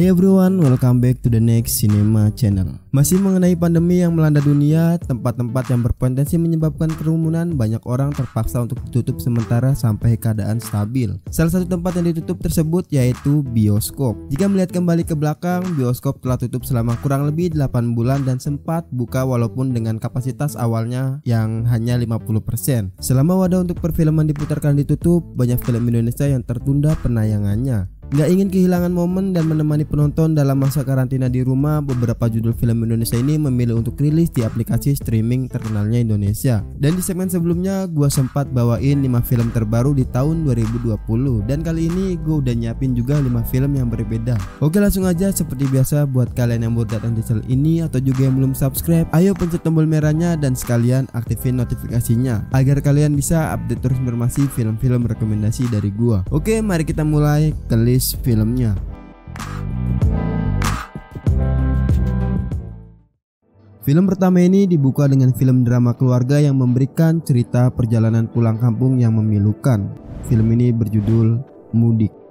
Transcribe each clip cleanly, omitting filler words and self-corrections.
Hey everyone, welcome back to the next cinema channel. Masih mengenai pandemi yang melanda dunia, tempat-tempat yang berpotensi menyebabkan kerumunan, banyak orang terpaksa untuk ditutup sementara sampai keadaan stabil. Salah satu tempat yang ditutup tersebut yaitu bioskop. Jika melihat kembali ke belakang, bioskop telah tutup selama kurang lebih 8 bulan dan sempat buka walaupun dengan kapasitas awalnya yang hanya 50%. Selama wadah untuk perfilman diputarkan ditutup, banyak film Indonesia yang tertunda penayangannya. Nggak ingin kehilangan momen dan menemani penonton dalam masa karantina di rumah, beberapa judul film Indonesia ini memilih untuk rilis di aplikasi streaming terkenalnya Indonesia. Dan di segmen sebelumnya gua sempat bawain 5 film terbaru di tahun 2020, dan kali ini gua udah nyiapin juga 5 film yang berbeda. Oke, langsung aja. Seperti biasa, buat kalian yang baru datang di channel ini atau juga yang belum subscribe, ayo pencet tombol merahnya dan sekalian aktifin notifikasinya agar kalian bisa update terus informasi film-film rekomendasi dari gua. Oke, mari kita mulai ke list filmnya. Film pertama ini dibuka dengan film drama keluarga yang memberikan cerita perjalanan pulang kampung yang memilukan. Film ini berjudul Mudik.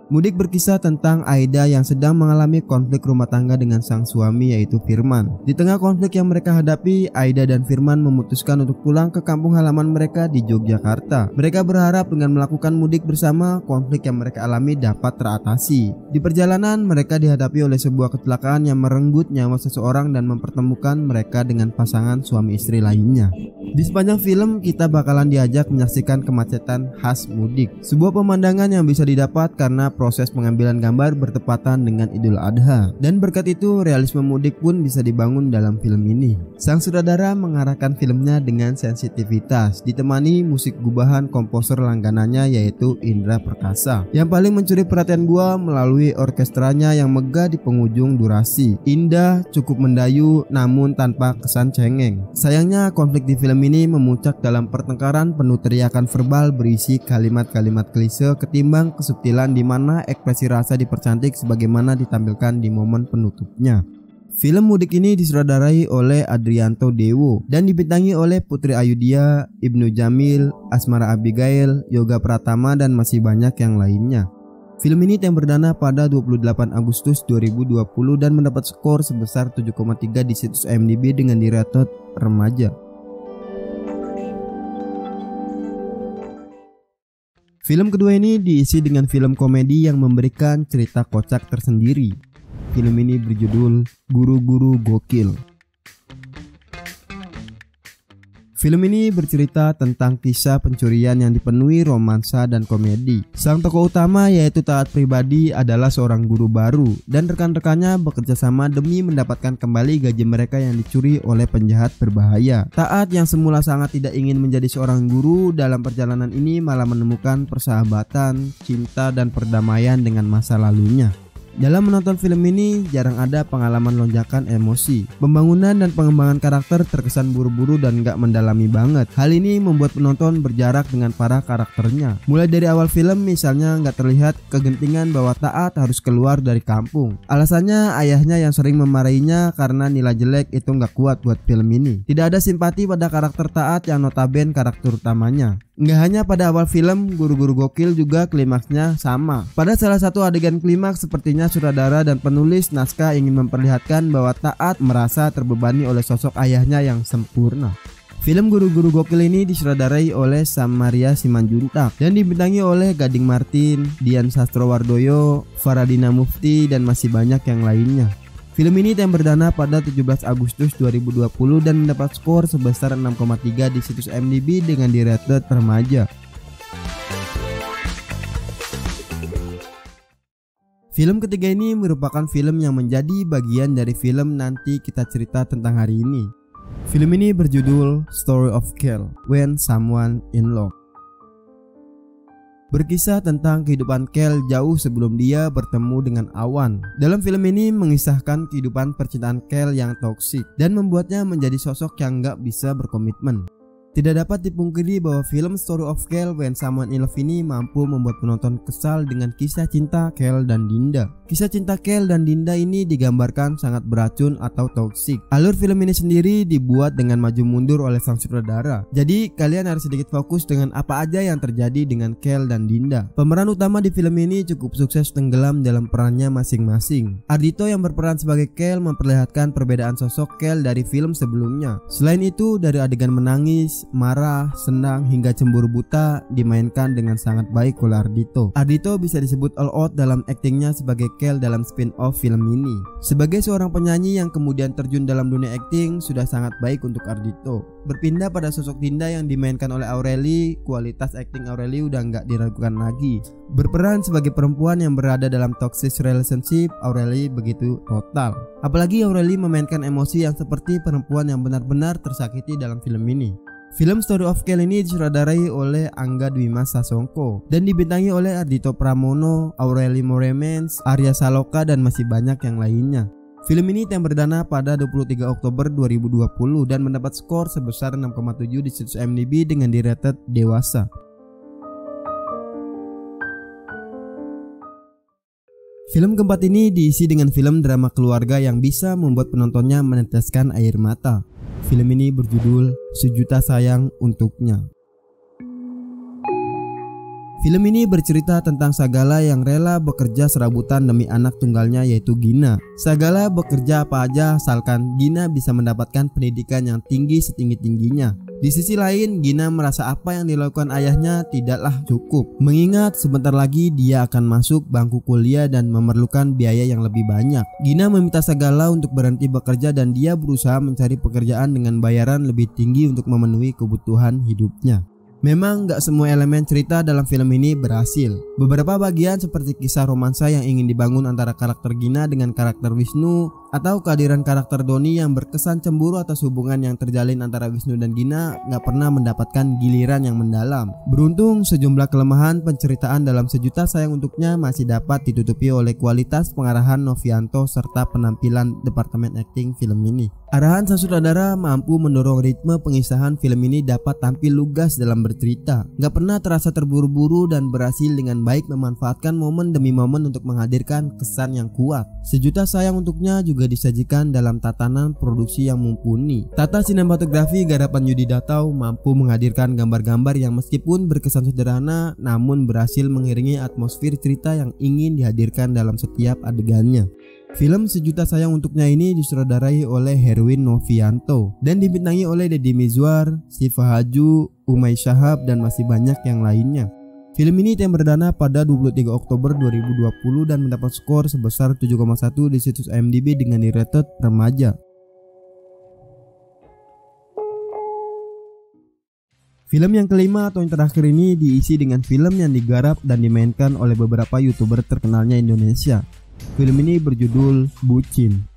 Mudik berkisah tentang Aida yang sedang mengalami konflik rumah tangga dengan sang suami yaitu Firman. Di tengah konflik yang mereka hadapi, Aida dan Firman memutuskan untuk pulang ke kampung halaman mereka di Yogyakarta. Mereka berharap dengan melakukan mudik bersama, konflik yang mereka alami dapat teratasi. Di perjalanan, mereka dihadapi oleh sebuah kecelakaan yang merenggut nyawa seseorang dan mempertemukan mereka dengan pasangan suami istri lainnya. Di sepanjang film, kita bakalan diajak menyaksikan kemacetan khas mudik. Sebuah pemandangan yang bisa didapat karena proses pengambilan gambar bertepatan dengan Idul Adha. Dan berkat itu, realisme mudik pun bisa dibangun dalam film ini. Sang sutradara mengarahkan filmnya dengan sensitivitas, ditemani musik gubahan komposer langganannya yaitu Indra Perkasa. Yang paling mencuri perhatian gua melalui orkestranya yang megah di penghujung durasi. Indah, cukup mendayu, namun tanpa kesan cengeng. Sayangnya, konflik di film ini memuncak dalam pertengkaran penuh teriakan verbal berisi kalimat-kalimat klise ketimbang kesubtilan di mana ekspresi rasa dipercantik sebagaimana ditampilkan di momen penutupnya. Film Mudik ini disutradarai oleh Adrianto Dewo dan dibintangi oleh Putri Ayudhya, Ibnu Jamil, Asmara Abigail, Yoga Pratama, dan masih banyak yang lainnya. Film ini yang berdana pada 28 Agustus 2020 dan mendapat skor sebesar 7,3 di situs IMDb dengan di-rated remaja. Film kedua ini diisi dengan film komedi yang memberikan cerita kocak tersendiri. Film ini berjudul Guru-Guru Gokil. Film ini bercerita tentang kisah pencurian yang dipenuhi romansa dan komedi. Sang tokoh utama yaitu Taat pribadi adalah seorang guru baru dan rekan-rekannya bekerja sama demi mendapatkan kembali gaji mereka yang dicuri oleh penjahat berbahaya. Taat yang semula sangat tidak ingin menjadi seorang guru, dalam perjalanan ini malah menemukan persahabatan, cinta, dan perdamaian dengan masa lalunya. Dalam menonton film ini jarang ada pengalaman lonjakan emosi. Pembangunan dan pengembangan karakter terkesan buru-buru dan gak mendalami banget. Hal ini membuat penonton berjarak dengan para karakternya. Mulai dari awal film misalnya gak terlihat kegentingan bahwa Taat harus keluar dari kampung. Alasannya ayahnya yang sering memarahinya karena nilai jelek itu gak kuat buat film ini. Tidak ada simpati pada karakter Taat yang notabene karakter utamanya. Nggak hanya pada awal film, Guru-Guru Gokil juga klimaksnya sama. Pada salah satu adegan klimaks sepertinya sutradara dan penulis naskah ingin memperlihatkan bahwa Taat merasa terbebani oleh sosok ayahnya yang sempurna. Film Guru-Guru Gokil ini disutradarai oleh Samaria Simanjuntak dan dibintangi oleh Gading Martin, Dian Sastrowardoyo, Faradina Mufti, dan masih banyak yang lainnya. Film ini yang berdana pada 17 Agustus 2020 dan mendapat skor sebesar 6,3 di situs IMDb dengan di-rated remaja. Film ketiga ini merupakan film yang menjadi bagian dari film nanti kita cerita tentang hari ini. Film ini berjudul Story of Kel, When Someone in Love. Berkisah tentang kehidupan Kel jauh sebelum dia bertemu dengan Awan. Dalam film ini mengisahkan kehidupan percintaan Kel yang toksik dan membuatnya menjadi sosok yang gak bisa berkomitmen. Tidak dapat dipungkiri bahwa film Story of Kale When Someone in Love ini mampu membuat penonton kesal dengan kisah cinta Kale dan Dinda. Kisah cinta Kale dan Dinda ini digambarkan sangat beracun atau toksik. Alur film ini sendiri dibuat dengan maju mundur oleh sang sutradara. Jadi kalian harus sedikit fokus dengan apa aja yang terjadi dengan Kale dan Dinda. Pemeran utama di film ini cukup sukses tenggelam dalam perannya masing-masing. Ardhito yang berperan sebagai Kale memperlihatkan perbedaan sosok Kale dari film sebelumnya. Selain itu, dari adegan menangis, marah, senang, hingga cemburu buta dimainkan dengan sangat baik oleh Ardhito. Ardhito bisa disebut all out dalam aktingnya sebagai Kale dalam spin-off film ini. Sebagai seorang penyanyi yang kemudian terjun dalam dunia akting, sudah sangat baik untuk Ardhito. Berpindah pada sosok Dinda yang dimainkan oleh Aureli, kualitas akting Aureli udah nggak diragukan lagi. Berperan sebagai perempuan yang berada dalam toxic relationship, Aureli begitu total. Apalagi Aureli memainkan emosi yang seperti perempuan yang benar-benar tersakiti dalam film ini. Film Story of Kale ini disutradarai oleh Angga Dwi Mas Sasongko dan dibintangi oleh Ardhito Pramono, Aureli Moremans, Arya Saloka, dan masih banyak yang lainnya. Film ini yang berdana pada 23 Oktober 2020 dan mendapat skor sebesar 6,7 di situs IMDb dengan di-rated dewasa. Film keempat ini diisi dengan film drama keluarga yang bisa membuat penontonnya meneteskan air mata. Film ini berjudul Sejuta Sayang Untuknya. Film ini bercerita tentang Sagala yang rela bekerja serabutan demi anak tunggalnya yaitu Gina. Sagala bekerja apa aja asalkan Gina bisa mendapatkan pendidikan yang tinggi setinggi-tingginya. Di sisi lain, Gina merasa apa yang dilakukan ayahnya tidaklah cukup, mengingat sebentar lagi dia akan masuk bangku kuliah dan memerlukan biaya yang lebih banyak. Gina meminta Sagala untuk berhenti bekerja dan dia berusaha mencari pekerjaan dengan bayaran lebih tinggi untuk memenuhi kebutuhan hidupnya. Memang gak semua elemen cerita dalam film ini berhasil. Beberapa bagian seperti kisah romansa yang ingin dibangun antara karakter Gina dengan karakter Wisnu, atau kehadiran karakter Doni yang berkesan cemburu atas hubungan yang terjalin antara Wisnu dan Gina gak pernah mendapatkan giliran yang mendalam. Beruntung sejumlah kelemahan penceritaan dalam Sejuta Sayang Untuknya masih dapat ditutupi oleh kualitas pengarahan Novianto serta penampilan departemen akting film ini. Arahan sang sutradara mampu mendorong ritme pengisahan film ini dapat tampil lugas dalam bercerita. Gak pernah terasa terburu-buru dan berhasil dengan baik memanfaatkan momen demi momen untuk menghadirkan kesan yang kuat. Sejuta Sayang Untuknya juga disajikan dalam tatanan produksi yang mumpuni. Tata sinematografi garapan Yudi Datau mampu menghadirkan gambar-gambar yang meskipun berkesan sederhana namun berhasil mengiringi atmosfer cerita yang ingin dihadirkan dalam setiap adegannya. Film Sejuta Sayang Untuknya ini disutradarai oleh Herwin Novianto dan dibintangi oleh Deddy Mizwar, Siva Haju, Umay Shahab, dan masih banyak yang lainnya. Film ini yang berdana pada 23 Oktober 2020 dan mendapat skor sebesar 7,1 di situs IMDb dengan di-rated remaja. Film yang kelima atau yang terakhir ini diisi dengan film yang digarap dan dimainkan oleh beberapa YouTuber terkenalnya Indonesia. Film ini berjudul Bucin.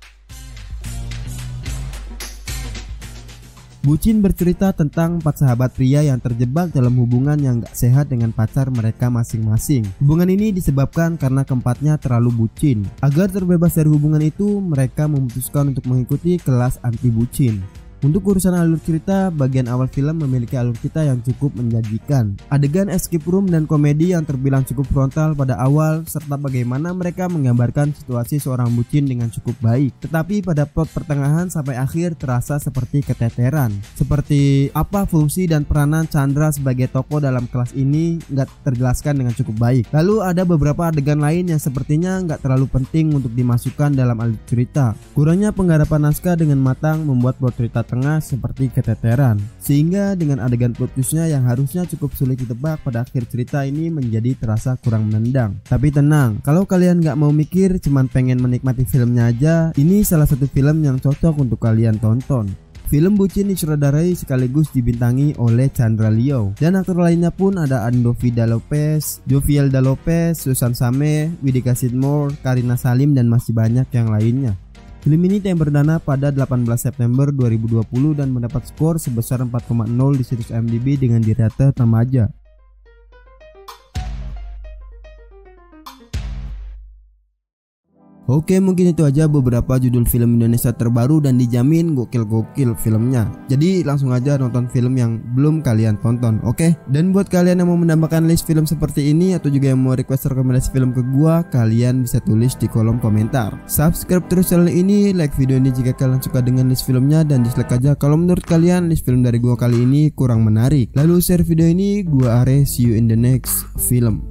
Bucin bercerita tentang 4 sahabat pria yang terjebak dalam hubungan yang gak sehat dengan pacar mereka masing-masing. Hubungan ini disebabkan karena keempatnya terlalu bucin. Agar terbebas dari hubungan itu, mereka memutuskan untuk mengikuti kelas anti bucin. Untuk urusan alur cerita, bagian awal film memiliki alur cerita yang cukup menjanjikan. Adegan escape room dan komedi yang terbilang cukup frontal pada awal, serta bagaimana mereka menggambarkan situasi seorang bucin dengan cukup baik. Tetapi pada plot pertengahan sampai akhir terasa seperti keteteran. Seperti apa fungsi dan peranan Chandra sebagai tokoh dalam kelas ini nggak terjelaskan dengan cukup baik. Lalu ada beberapa adegan lain yang sepertinya nggak terlalu penting untuk dimasukkan dalam alur cerita. Kurangnya penggarapan naskah dengan matang membuat plot cerita tengah seperti keteteran, sehingga dengan adegan plot twistnya yang harusnya cukup sulit ditebak pada akhir cerita ini menjadi terasa kurang menendang. Tapi tenang, kalau kalian gak mau mikir cuman pengen menikmati filmnya aja, ini salah satu film yang cocok untuk kalian tonton. Film Bucin disutradarai sekaligus dibintangi oleh Chandra Leo, dan aktor lainnya pun ada Andovida Lopez, Jovielda Lopez, Susan Same, Widika Sidmore, Karina Salim, dan masih banyak yang lainnya. Film ini yang berdana pada 18 September 2020 dan mendapat skor sebesar 4,0 di situs IMDb dengan di-rated remaja. Oke, mungkin itu aja beberapa judul film Indonesia terbaru dan dijamin gokil-gokil filmnya. Jadi langsung aja nonton film yang belum kalian tonton, oke? Dan buat kalian yang mau menambahkan list film seperti ini atau juga yang mau request rekomendasi film ke gua, kalian bisa tulis di kolom komentar. Subscribe terus channel ini, like video ini jika kalian suka dengan list filmnya, dan dislike aja kalau menurut kalian list film dari gua kali ini kurang menarik. Lalu share video ini, gua Are, see you in the next film.